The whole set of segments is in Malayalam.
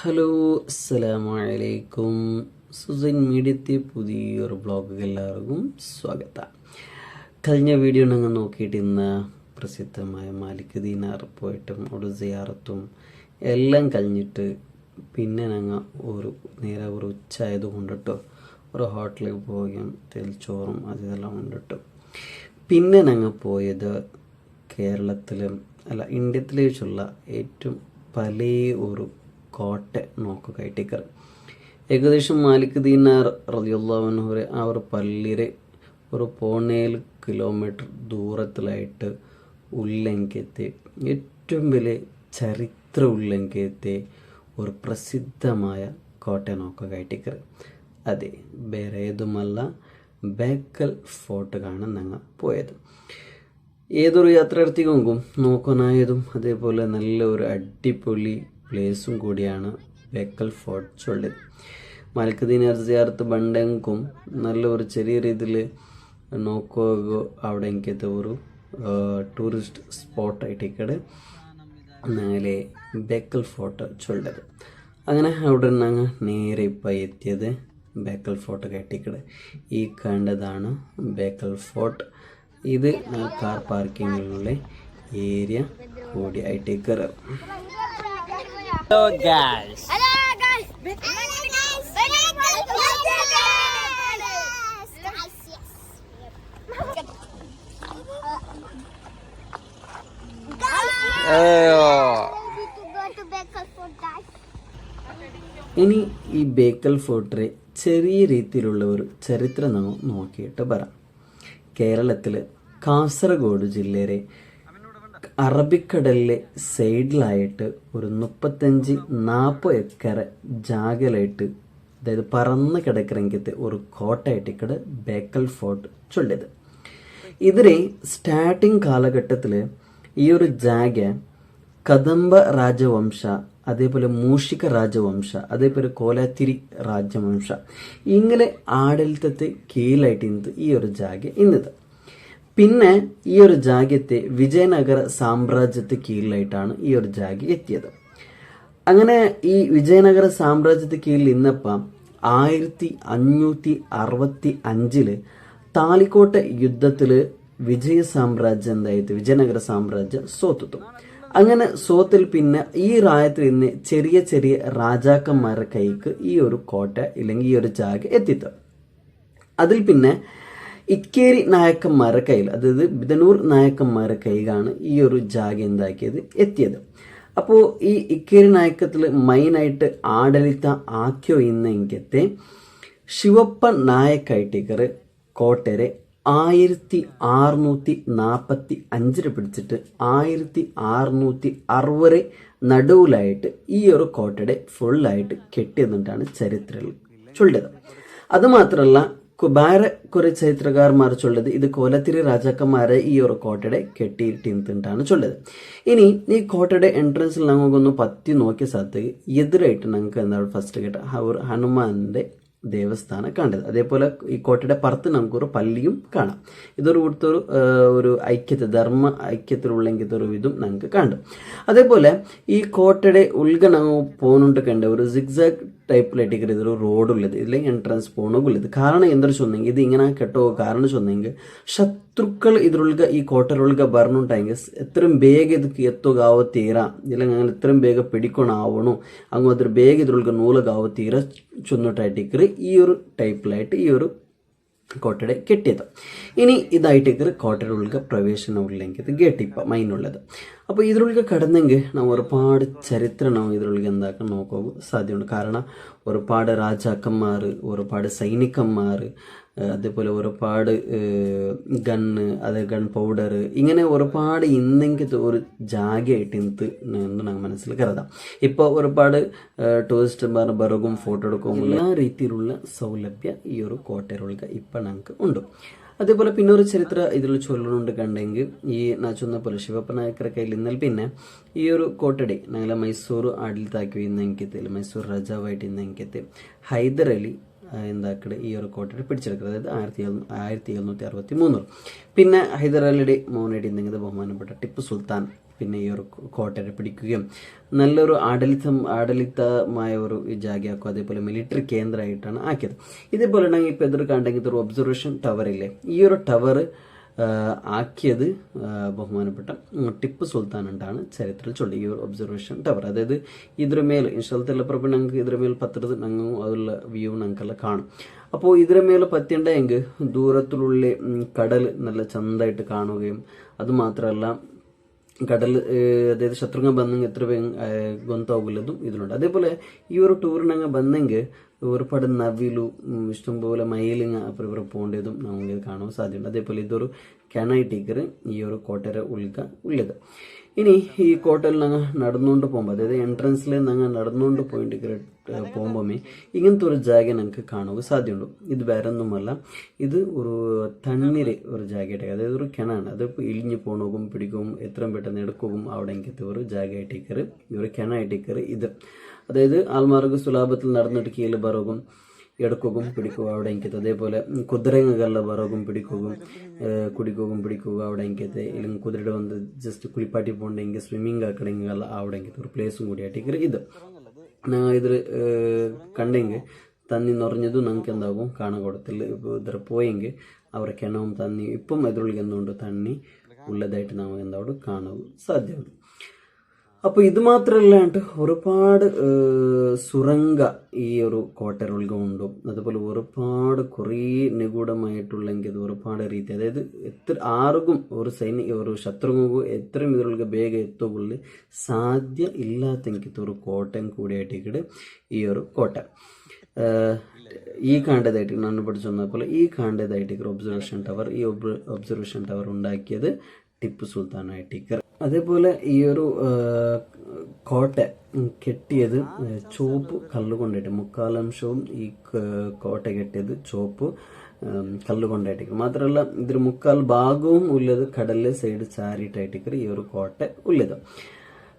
ഹലോ, അസ്സലാമലൈക്കും. സുസൈൻ മീഡിയത്തെ പുതിയൊരു വ്ളോഗിൽ എല്ലാവർക്കും സ്വാഗതം. കഴിഞ്ഞ വീഡിയോ ഞങ്ങൾ നോക്കിയിട്ടിരുന്ന പ്രസിദ്ധമായ മാലിക് ദീനാർ പോയിട്ടും ഒരു സിയാറത്തും എല്ലാം കഴിഞ്ഞിട്ട് പിന്നെ ഞങ്ങൾ നേരെ ഒരു ഉച്ചയായത് കൊണ്ടിട്ടോ ഒരു ഹോട്ടലിൽ പോവുകയും തെൽച്ചോറും അതെല്ലാം കൊണ്ടിട്ടോ പിന്നെ ഞങ്ങൾ പോയത് കേരളത്തിലും ഇന്ത്യത്തിലെ വെച്ചുള്ള ഏറ്റവും പഴയ ഒരു കോട്ട നോക്കുകയായിട്ടേക്ക് ഏകദേശം മാലിക് ദീനാർ റളിയല്ലാഹു അൻഹു ആ ഒരു പള്ളിയുടെ ഒരു 17 കിലോമീറ്റർ ദൂരത്തിലായിട്ട് ഉള്ളെങ്കത്തെ ഏറ്റവും വലിയ ചരിത്ര ഉള്ളെങ്കത്തെ ഒരു പ്രസിദ്ധമായ കോട്ട നോക്കുകയായിട്ടേക്ക് അതെ വേറെ ഏതുമല്ല ബേക്കൽ ഫോർട്ട് കാണാൻ ഞങ്ങൾ പോയത്. ഏതൊരു യാത്രാർത്ഥികൾക്കും നോക്കാനായതും അതേപോലെ നല്ല ഒരു അടിപൊളി പ്ലേസും കൂടിയാണ് ബേക്കൽ ഫോർട്ട് ഉള്ളത്. മാലിക് ദീനാർ സിയാറത്ത് ബണ്ടെങ്കും നല്ല ഒരു ചെറിയ രീതിയിൽ നോക്കുക അവിടെ എനിക്കത്തെ ഒരു ടൂറിസ്റ്റ് സ്പോട്ടായിട്ടേക്കടെ നാളെ ബേക്കൽ ഫോർട്ട് ചൊല്ലത്. അങ്ങനെ അവിടെ ഞങ്ങൾ നേരെ ഇപ്പോൾ എത്തിയത് ബേക്കൽ ഫോർട്ട് കെട്ടിക്കടെ ഈ കണ്ടതാണ് ബേക്കൽ ഫോർട്ട്. ഇത് കാർ പാർക്കിങ്ങിലുള്ള ഏരിയ കൂടി ആയിട്ടേക്ക്. Hello guys. Hello guys. ഇനി ഈ ബേക്കൽ ഫോർട്ടിലെ ചെറിയ രീതിയിലുള്ള ഒരു ചരിത്രം നമ്മൾ നോക്കിയിട്ട് പറയാം. കേരളത്തിൽ കാസർഗോഡ് ജില്ലയിലെ അറബിക്കടലിലെ സൈഡിലായിട്ട് ഒരു 35-40 ഏക്കർ ജാഗലായിട്ട്, അതായത് പറന്ന് കിടക്കിറങ്ങിയത്തെ ഒരു കോട്ടയായിട്ടിക്കടെ ബേക്കൽ ഫോർട്ട് ചൊല്ലിയത്. ഇതിലെ സ്റ്റാർട്ടിങ് കാലഘട്ടത്തിൽ ഈ ഒരു ജാഗ കദംബ രാജവംശ, അതേപോലെ മൂഷിക രാജവംശ, അതേപോലെ കോലാത്തിരി രാജവംശ ഇങ്ങനെ ആഡളിത്തത്തെ കീഴിലായിട്ട് ഈ ഒരു ജാഗ ഇന്നത്. പിന്നെ ഈ ഒരു ജാഗ്യത്തെ വിജയനഗര സാമ്രാജ്യത്തെ കീഴിലായിട്ടാണ് ഈ ഒരു ജാഗ എത്തിയത്. അങ്ങനെ ഈ വിജയനഗര സാമ്രാജ്യത്തെ കീഴിൽ ഇന്നപ്പം 1565 താലിക്കോട്ട യുദ്ധത്തില് വിജയ സാമ്രാജ്യം എന്തായിട്ട് വിജയനഗര സാമ്രാജ്യം സോത്തു. അങ്ങനെ സോത്തിൽ പിന്നെ ഈ രാജ്യത്തിൽ നിന്ന് ചെറിയ ചെറിയ രാജാക്കന്മാരുടെ കൈക്ക് ഈ ഒരു കോട്ട ഇല്ലെങ്കിൽ ഈ ഒരു ജാഗ എത്തിയത്. അതിൽ പിന്നെ ഇക്കേരി നായക്കന്മാരുടെ കയ്യിൽ, അതായത് ബിദനൂർ നായക്കന്മാരുടെ കൈകാണ് ഈ ഒരു ജാഗ എന്താക്കിയത് എത്തിയത്. അപ്പോൾ ഈ ഇക്കേരി നായക്കത്തിൽ മെയിനായിട്ട് ആഡളിത്ത ആക്കിയോ ഇന്നെങ്കത്തെ ശിവപ്പ നായക്കായിട്ടേക്കറ് കോട്ടരെ 1645 പിടിച്ചിട്ട് 1660 നടുവിലായിട്ട് ഈ ഒരു കോട്ടയുടെ ഫുള്ളായിട്ട് കെട്ടിയെന്നിട്ടാണ് ചരിത്രത്തിൽ ചൊല്ലിയത്. അതുമാത്രമല്ല വേറെ കുറെ ചരിത്രകാരന്മാർ ചൊല്ലത് ഇത് കോലത്തിരി രാജാക്കന്മാരെ ഈ ഒരു കോട്ടയുടെ കെട്ടിയിട്ടിട്ടാണ് ചൊല്ലത്. ഇനി ഈ കോട്ടയുടെ എൻട്രൻസിൽ നമുക്കൊന്ന് പറ്റി നോക്കിയ സ്ഥലത്ത് എതിരായിട്ട് ഞങ്ങൾക്ക് എന്താണ് ഫസ്റ്റ് കേട്ട ഹനുമാന്റെ ദേവസ്ഥാനം കണ്ടത്. അതേപോലെ ഈ കോട്ടയുടെ പുറത്ത് നമുക്കൊരു പള്ളിയും കാണാം. ഇതൊരു ഇവിടുത്തെ ഒരു ഐക്യത, ധർമ്മ ഐക്യത്തിലുള്ള ഒരു ഇതും ഞങ്ങൾക്ക് കണ്ടു. അതേപോലെ ഈ കോട്ടയുടെ ഉൾഗ ഞങ്ങൾ പോകുന്നുണ്ട് കണ്ട ഒരു സിഗ്സാഗ് ടൈപ്പിലായിട്ട് ഇതൊരു റോഡുള്ളത്, ഇതിലേക്ക് എൻട്രൻസ് പോകണുള്ളത്. കാരണം എന്തൊരു ചൊന്നെങ്കിൽ ഇത് ഇങ്ങനെ കെട്ടോ കാരണം ചൊന്നെങ്കിൽ ശത്രുക്കൾ ഇതിലുള്ള ഈ കോട്ടയിലുള്ള പറഞ്ഞുണ്ടായെങ്കിൽ എത്രയും ಬೇಗ ಇದಕ್ಕೆ ಎತ್ತೋಗಾವ ತೀರ ಇಲ್ಲ അങ്ങനെ എത്രയും ಬೇಗ പിടിക്കണാവണു അങ്ങ് അത്ര ಬೇಗ ഇതിലുള്ള നൂലകാവ തീര ചൊന്നിട്ടായിട്ടേക്കറ് ഈ ഒരു ടൈപ്പിലായിട്ട് ഈ ഒരു കോട്ടയുടെ കെട്ടിയത്. ഇനി ഇതായിട്ടേക്കറ് കോട്ടയുടെ ഉള്ളിൽ പ്രവേശനമില്ലെങ്കിൽ ഗേറ്റ് ഇപ്പം മൈനുള്ളത്. അപ്പോൾ ഇതിനുള്ളിൽ കടന്നെങ്കിൽ നാം ഒരുപാട് ചരിത്രം നാം ഇതിനുള്ളിൽ എന്താക്കാൻ നോക്കാൻ സാധ്യതയുണ്ട്. കാരണം ഒരുപാട് രാജാക്കന്മാർ, ഒരുപാട് സൈനികന്മാർ, അതേപോലെ ഒരുപാട് ഗണ്ണ്, അതേ ഗൺ പൗഡർ ഇങ്ങനെ ഒരുപാട് ഇന്നെങ്കിൽ ഒരു ജാഗയായിട്ട് ഇന്ന് ഞങ്ങൾ മനസ്സിൽ കരുതാം. ഇപ്പോൾ ഒരുപാട് ടൂറിസ്റ്റ്മാർ ബറകും ഫോട്ടോ എടുക്കും എല്ലാ രീതിയിലുള്ള സൗലഭ്യ ഈ ഒരു കോട്ടയിലുള്ള ഇപ്പം ഞങ്ങൾക്ക് ഉണ്ട്. അതേപോലെ പിന്നെ ഒരു ചരിത്ര ഇതിൽ ചൊല്ലുന്നുണ്ട് കണ്ടെങ്കിൽ ഈ ഞാൻ ചൊന്ന പോലെ ശിവപ്പ നായക്കരുടെ കയ്യിൽ നിന്നാൽ പിന്നെ ഈ ഒരു കോട്ടടി ഞങ്ങളെ മൈസൂർ ആഡിൽത്താക്കി ഇന്നെങ്കിൽ മൈസൂർ രാജാവായിട്ട് ഇന്നെങ്കിൽ ഹൈദർ അലി എന്താക്കടെ ഈ ഒരു കോട്ടയുടെ പിടിച്ചെടുക്കുന്നത്, അതായത് 1763. പിന്നെ ഹൈദർ അലിയുടെ മോനായിട്ട് ഇന്നെങ്കിൽ ബഹുമാനപ്പെട്ട ടിപ്പു സുൽത്താൻ പിന്നെ ഈ ഒരു കോട്ടയെ പിടിക്കുകയും നല്ലൊരു ആഡളിതമായ ഒരു ജാഗയാക്കും, അതേപോലെ മിലിറ്ററി കേന്ദ്രമായിട്ടാണ് ആക്കിയത്. ഇതേപോലെ ഉണ്ടെങ്കിൽ ഇപ്പൊ എതിർ കണ്ടെങ്കിൽ ഒരു ഒബ്സർവേഷൻ ടവർ ഇല്ലേ, ഈ ഒരു ടവർ ആക്കിയത് ബഹുമാനപ്പെട്ട ടിപ്പു സുൽത്താൻ ഉണ്ടാണ് ചരിത്രത്തിൽ ചൊല്ലി ഈ ഒരു ഒബ്സർവേഷൻ ടവർ. അതായത് ഇದ್ರ ಮೇಲೆ ഇൻഷാല്ല ಪ್ರಭು ನಂಗೆ ಇದ್ರ ಮೇಲೆ ಪತ್ರದ ನಂಗೆ അതുള്ള വ്യൂ ഞങ്ങൾക്കെല്ലാം കാണും. അപ്പോൾ ഇതിര മേലെ പത്തിയുണ്ടെങ്കിൽ ദൂരത്തിലുള്ള കടൽ നല്ല ചന്തമായിട്ട് കാണുകയും അതുമാത്രമല്ല കടൽ അതായത് ശത്രുഘ്ന ಬಂದಂಗೆ എത്ര ಗೊತ್ತಾಗಲ್ಲതും ഇതിലുണ്ട്. അതേപോലെ ഈ ഒരു ടൂറിനങ്ങ് ಬಂದಂಗೆ ഒരുപാട് നവിലു ഇഷ്ടംപോലെ മയിലിങ്ങ അപ്പുറം ഇവർ പോകേണ്ടതും നമുക്ക് കാണാൻ സാധ്യതയുണ്ട്. അതേപോലെ ഇതൊരു കെണായി ടീക്കർ ഈ ഒരു കോട്ടയുടെ ഉള്ളത്. ഇനി ഈ കോട്ടയിൽ ഞങ്ങൾ നടന്നുകൊണ്ട് പോകുമ്പോൾ, അതായത് എൻട്രൻസിൽ ഞങ്ങൾ നടന്നുകൊണ്ട് പോയിട്ട് പോകുമ്പോൾ ഇങ്ങനത്തെ ഒരു ജാഗ ഞങ്ങൾക്ക് കാണുക സാധ്യതയുണ്ട്. ഇത് വേറെ ഒന്നുമല്ല, ഇത് ഒരു തണ്ണീര് ഒരു ജാഗയായിട്ട്, അതായത് ഒരു കിണാണ്. അത് ഇളിഞ്ഞു പോണവും പിടിക്കും എത്രയും പെട്ടെന്ന് എടുക്കുകയും അവിടെ എങ്കിലത്തെ ഒരു ജാഗയായിട്ടേക്കറ് ഈ ഒരു കിണായിട്ടേക്കറ് ഇത്. അതായത് ആൾമാർക്ക് സുലാഭത്തിൽ നടന്നിട്ട് കീഴിൽ ബറകും എടുക്കുകയും പിടിക്കുക അവിടെ എനിക്കത്തെ. അതേപോലെ കുതിരങ്ങൾക്കെല്ലാം ബറകും പിടിക്കുകയും പിടിക്കുക അവിടെ എനിക്കത്തെ. ഇല്ലെങ്കിൽ കുതിരയുടെ വന്ന് ജസ്റ്റ് കുളിപ്പാട്ടി പോകണ്ടെങ്കിൽ സ്വിമ്മിങ് ആക്കണമെങ്കിൽ അവിടെ എനിക്കത്തെ ഒരു പ്ലേസും കൂടിയായിട്ട് ഇത്. ഞങ്ങൾ ഇതിൽ കണ്ടെങ്കിൽ തന്നി നിറഞ്ഞതും ഞങ്ങൾക്ക് എന്താകും കാണാൻ കൊടുത്തില്ല. ഇപ്പോൾ ഇതിൽ പോയെങ്കിൽ അവരെ കിണവും തന്നി ഇപ്പം എതിരൊളിക്ക് എന്തുകൊണ്ട് തണ്ണി ഉള്ളതായിട്ട് നമുക്ക് എന്താവും കാണാൻ സാധ്യതയുണ്ട്. അപ്പോൾ ഇത് മാത്രമല്ലാണ്ട് ഒരുപാട് സുരംഗ ഈ ഒരു കോട്ടരൊൾഗുണ്ട്. അതുപോലെ ഒരുപാട് കുറേ നിഗൂഢമായിട്ടുള്ളെങ്കിൽ ഒരുപാട് രീതി, അതായത് എത്ര ആർക്കും ഒരു ശത്രുങ്ങൾക്കും എത്രയും ഇതിലുള്ള ಬೇಗ എത്തുകയുള്ളു സാധ്യ ഇല്ലാത്തെങ്കിൽ ഒരു കോട്ടയും കൂടിയായിട്ട് ഈ ഒരു കോട്ട ഈ കാണ്ടതായിട്ട് ನಾನು പഠിച്ചതുപോലെ ഈ കാണ്ടതായിട്ട് ഒബ്സർവേഷൻ ടവർ, ഈ ഒബ്സർവേഷൻ ടവർ ഉണ്ടാക്കിയത് ടിപ്പു സുൽത്താനായിട്ട്. അതേപോലെ ഈ ഒരു കോട്ട കെട്ടിയത് ചുവപ്പ് കല്ലുകൊണ്ടായിട്ട്, മുക്കാലംശവും ഈ കോട്ട കെട്ടിയത് ചുവപ്പ് കല്ലുകൊണ്ടായിട്ട്. മാത്രമല്ല ഇതിൽ മുക്കാൽ ഭാഗവും ഉള്ളത് കടലിലെ സൈഡ് ചാരിട്ടായിട്ട് ഈ ഒരു കോട്ട ഉള്ളത്.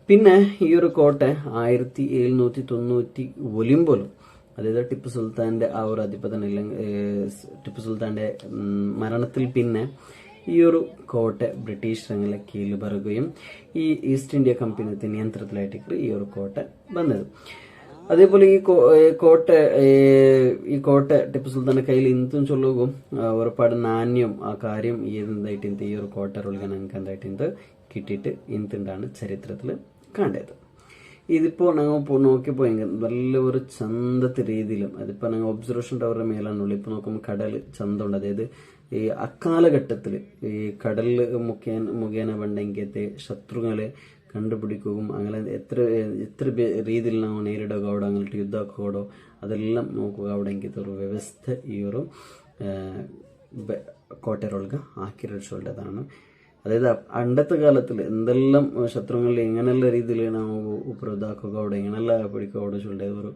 പിന്നെ ഈ ഒരു കോട്ട 1790 ഒലിമ്പോലും, അതായത് ടിപ്പു സുൽത്താന്റെ ആ ഒരു അധിപതനം ടിപ്പു സുൽത്താന്റെ മരണത്തിൽ പിന്നെ ഈ ഒരു കോട്ട ബ്രിട്ടീഷ് രംഗിലെ കീഴിൽ പറയുകയും ഈ ഈസ്റ്റ് ഇന്ത്യ കമ്പനിയുടെ നിയന്ത്രണത്തിലായിട്ട് ഈ ഒരു കോട്ട വന്നത്. അതേപോലെ ഈ കോട്ട ടിപ്പു സുൽത്താന്റെ കയ്യിൽ ഇന്തും ചൊല്ലുകയും ഒരുപാട് നാണ്യം ആ കാര്യം ഏതെന്തായിട്ട് ഈ ഒരു കോട്ട റൊളിക്കാൻ ഞങ്ങൾക്ക് എന്തായിട്ട് കിട്ടിയിട്ട് ഇന്തുണ്ടാണ് ചരിത്രത്തിൽ കണ്ടത്. ഇതിപ്പോൾ ഞങ്ങൾ നോക്കിപ്പോയെങ്കിൽ നല്ല ഒരു ചന്തത്തെ രീതിയിലും, അതിപ്പോൾ ഞങ്ങൾ ഒബ്സർവേഷൻ ടവറിന്റെ മേലാണുള്ളൂ. ഇപ്പോൾ നോക്കുമ്പോൾ കടൽ ചന്തമുണ്ട്. അതായത് ഈ അക്കാലഘട്ടത്തിൽ ഈ കടൽ മുഖേന വേണ്ടെങ്കിലത്തെ ശത്രുക്കളെ കണ്ടുപിടിക്കുകയും അങ്ങനെ എത്ര രീതിയിൽ ನಾವು നേരിടുക അവിടെ അങ്ങോട്ട് യുദ്ധമാക്കുകയോ അതെല്ലാം നോക്കുക അവിടെ എങ്കിലത്തെ ഒരു വ്യവസ്ഥ ഈ ഒരു കോട്ടരൊൾഗ ആക്കിയിട്ടുള്ളതാണ്. അതായത് പണ്ടത്തെ കാലത്തിൽ എന്തെല്ലാം ശത്രുക്കളിൽ എങ്ങനെയുള്ള രീതിയിൽ ನಾವು ഉപരോധാക്കുക അവിടെ എങ്ങനെല്ലാം പിടിക്കുക അവിടെ ചൊല്ലിയ ഒരു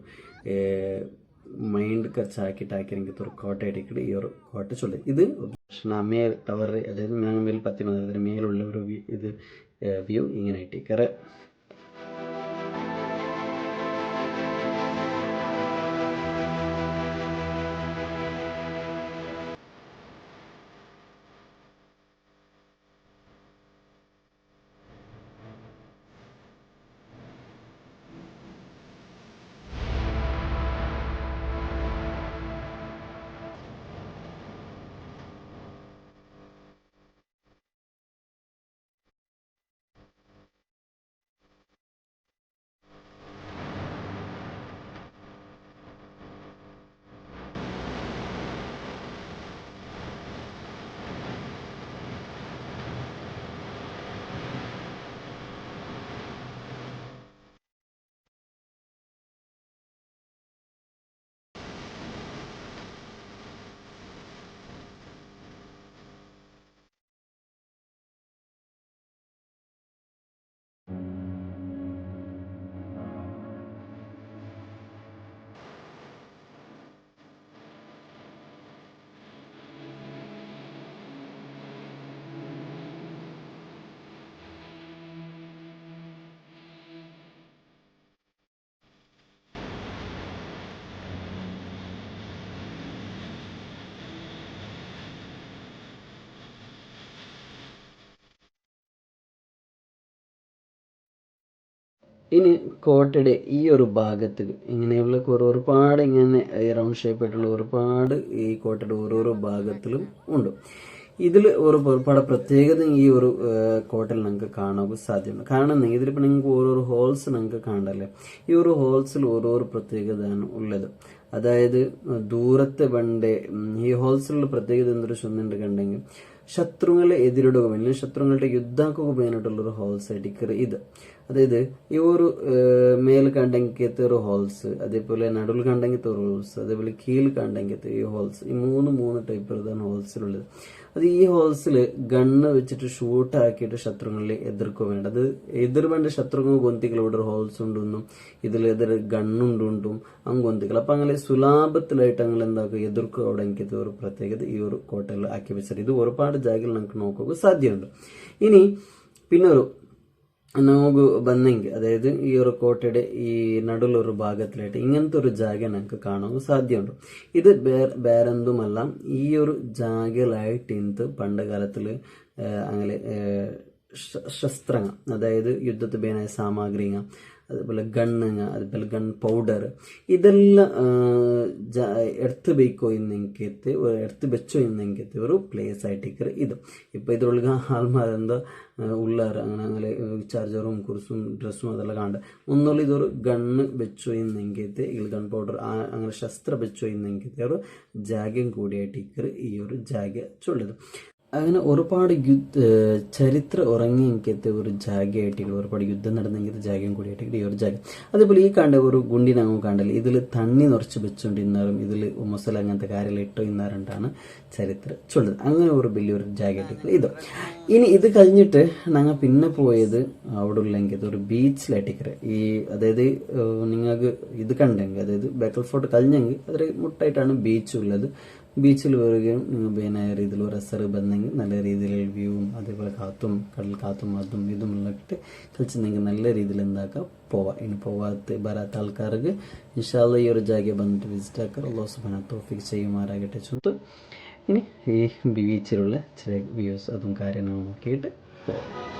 മൈൻഡ് കച്ചാക്കിട്ടാക്കിയെങ്കിൽ ഒരു കോട്ട അടിക്കടി ഈ ഒരു കോട്ട ചൊല്ലി. ഇത് മേൽ ടവർ, അതായത് മേൽ അതിന് മേലുള്ള ഒരു ഇത് വ്യൂ ഇങ്ങനെ ഇട്ടിക്കറ്. ഇനി കോട്ടയുടെ ഈ ഒരു ഭാഗത്ത് ഇങ്ങനെയുള്ള ഒരുപാട് ഇങ്ങനെ റൗണ്ട് ഷേപ്പായിട്ടുള്ള ഒരുപാട് ഈ കോട്ടയുടെ ഓരോരോ ഭാഗത്തിലും ഉണ്ട്. ഇതിൽ ഒരുപാട് പ്രത്യേകത ഈ ഒരു കോട്ടയിൽ നിങ്ങൾക്ക് കാണാൻ സാധ്യമാണ്. കാരണം ഇതിലിപ്പോൾ നിങ്ങൾക്ക് ഓരോരോ ഹോൾസ് നിങ്ങൾക്ക് കാണണ്ടല്ലേ. ഈ ഒരു ഹോൾസിൽ ഓരോരോ പ്രത്യേകതയാണ് ഉള്ളത്. അതായത് ദൂരത്തെ വണ്ടേ ഈ ഹോൾസിലുള്ള പ്രത്യേകത എന്തൊരു ചൊന്നുണ്ടെങ്കിൽ ശത്രുങ്ങളെ എതിരിടുക വേണ്ടി ശത്രുക്കളുടെ യുദ്ധാക്കുക വേണ്ടിയിട്ടുള്ളൊരു ഹോൾസ് ആയിട്ട് ഇത്. അതായത് ഈ ഒരു മേൽ കണ്ടെങ്കിലത്തെ ഒരു ഹോൾസ്, അതേപോലെ നടുവിൽ കണ്ടെങ്കിലത്തെ ഒരു ഹോൾസ്, അതേപോലെ കീഴിൽ കണ്ടെങ്കിലത്തെ ഈ ഹോൾസ്, ഈ മൂന്ന് ടൈപ്പിലാണ് ഹോൾസിലുള്ളത്. അത് ഈ ഹോൾസിൽ ഗണ്ണ് വെച്ചിട്ട് ഷൂട്ട് ആക്കിയിട്ട് ശത്രുക്കളെ എതിർക്കുക വേണ്ട. അത് എതിർവേണ്ട ശത്രുക്കൾ ഗൊന്തികളോട് ഹോൾസ് ഉണ്ടെന്നും ഇതിൽ ഗണ്ണുണ്ടും അങ്ങ് ഗൊന്തികൾ. അപ്പൊ അങ്ങനെ സുലാഭത്തിലായിട്ട് അങ്ങനെ എന്താക്കുക എതിർക്കുക അവിടെ എനിക്ക് ഒരു പ്രത്യേകത ഈ ഒരു കോട്ടയിൽ ആക്കി വെച്ചത്. ഇത് ഒരുപാട് ജാഗയിൽ നമുക്ക് നോക്കുക സാധ്യതയുണ്ട്. ഇനി പിന്നെ നമുക്ക് ബന്നെങ്കിൽ അതായത് ഈ ഒരു കോട്ടയുടെ ഈ നടുവിലൊരു ഭാഗത്തിലായിട്ട് ഇങ്ങനത്തെ ഒരു ജാഗ നമുക്ക് കാണാൻ സാധ്യതയുണ്ട്. ഇത് വേറെന്തുമല്ല, ഈ ഒരു ജാഗയിലായിട്ട് ഇന്ന് പണ്ട് കാലത്തിൽ അങ്ങനെ ശസ്ത്രങ്ങൾ, അതായത് യുദ്ധത്തിൽ ഉപയോഗിക്കുന്ന സാമഗ്രികൾ, അതുപോലെ ഗണ്ണുങ്ങ, അതുപോലെ ഗൺ പൗഡർ, ഇതെല്ലാം എടുത്ത് വെക്കോ എന്നെങ്കിലത്തെ എടുത്ത് വെച്ചോ എന്നെങ്കിലത്തെ ഒരു പ്ലേസ് ആയിട്ട് ഇത്. ഇപ്പം ഇതിലുള്ള ആൾമാരെന്താ ഉള്ളാറ് അങ്ങനെ ചാർജറും കുർസും ഡ്രസ്സും അതെല്ലാം കാണണ്ട. ഒന്നുമില്ല, ഇതൊരു ഗണ്ണ് വെച്ചോ എന്നെങ്കിലത്തെ ഈ ഗൺ പൗഡർ അങ്ങനെ ശസ്ത്ര വെച്ചോ എന്നെങ്കിലത്തെ ഒരു ജാഗയും കൂടിയായിട്ട് ഈ ഒരു ജാഗ ചൊല്ലത്. അങ്ങനെ ഒരുപാട് ചരിത്ര ഉറങ്ങിയെങ്കിലത്തെ ഒരു ജാഗയായിട്ട് ഒരുപാട് യുദ്ധം നടന്നെങ്കിൽ ജാഗയും കൂടിയായിട്ട് ഈ ഒരു ജാഗ. അതേപോലെ ഈ കണ്ട ഒരു ഗുണ്ടിനങ്ങ് കണ്ടല്ലേ, ഇതിൽ തണ്ണി നിറച്ച് വെച്ചുകൊണ്ടിരുന്നാറും ഇതിൽ മൊസല അങ്ങനത്തെ കാര്യങ്ങൾ ഇട്ടോ ഇന്നാറുണ്ടാണ് ചരിത്രം ചൊല്ലുന്നത്. അങ്ങനെ ഒരു വലിയൊരു ജാഗയായിട്ട് ഇത്. ഇനി ഇത് കഴിഞ്ഞിട്ട് ഞങ്ങൾ പിന്നെ പോയത് അവിടെ ഉള്ളെങ്കിൽ ഒരു ബീച്ചിലായിട്ടിക്കറ്. ഈ അതായത് നിങ്ങൾക്ക് ഇത് കണ്ടെങ്കിൽ അതായത് ബേക്കൽ ഫോർട്ട് കഴിഞ്ഞെങ്കിൽ അതിൽ മുട്ടായിട്ടാണ് ബീച്ച് ഉള്ളത്. ബീച്ചിൽ വരികയും നിങ്ങൾ ബേനായ രീതിയിൽ ഒരു രസറ് ബന്നെങ്കിൽ നല്ല രീതിയിൽ വ്യൂവും അതേപോലെ കടൽ കാത്തും അതും ഇതും ഉള്ളിട്ട് കളിച്ചെങ്കിൽ നല്ല രീതിയിൽ എന്താക്കുക പോവാം. ഇനി വരാത്ത ആൾക്കാർക്ക് ഇൻഷാല്ല ഈ ഒരു ജാഗ വന്നിട്ട് വിസിറ്റ് ആക്കുക. അല്ലാഹു സുബ്ഹാനഹു തൗഫീഖ് ചെയ്യുമാറാകട്ടെ. ചുറ്റും ഇനി ഈ ബീച്ചിലുള്ള ചില വ്യൂസ് അതും കാര്യങ്ങളും നോക്കിയിട്ട് പോവാം.